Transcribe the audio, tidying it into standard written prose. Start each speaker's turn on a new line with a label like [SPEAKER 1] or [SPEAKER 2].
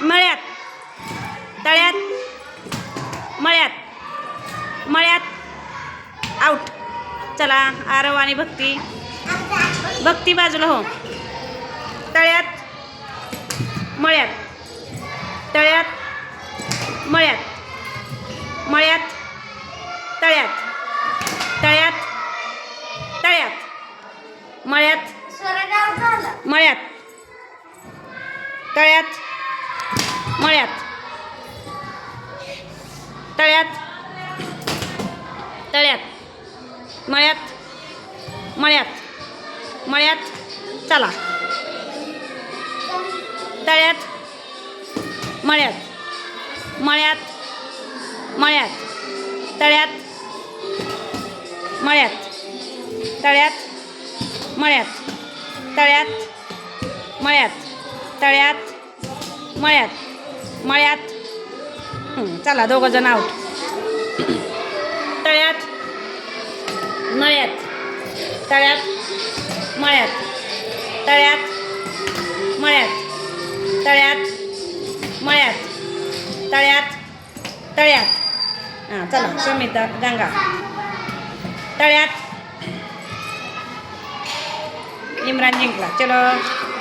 [SPEAKER 1] मळ्यात तळ्यात मळ्यात मळ्यात आउट. चला आरव आणि भक्ती. भक्ती बाजूला हो. तळ्यात मळ्यात तळ्यात मळ्यात मळ्यात तळ्यात तळ्यात तळ्यात मळ्यात मळ्यात तळ्यात मळ्यात तळ्यात तळ्यात मळ्यात मळ्यात मळ्यात. चला तळ्यात मळ्यात मळ्यात मळ्यात तळ्यात मळ्यात तळ्यात मळ्यात तळ्यात मळ्यात तळ्यात मळ्यात मळ्यात. चला दोघं जण आउट. तळ्यात मळ्यात तळ्यात मळ्यात तळ्यात मळ्यात तळ्यात मळ्यात तळ्यात तळ्यात. हां चला सुमिता गंगा. तळ्यात. इम्रान जिंकला. चलो.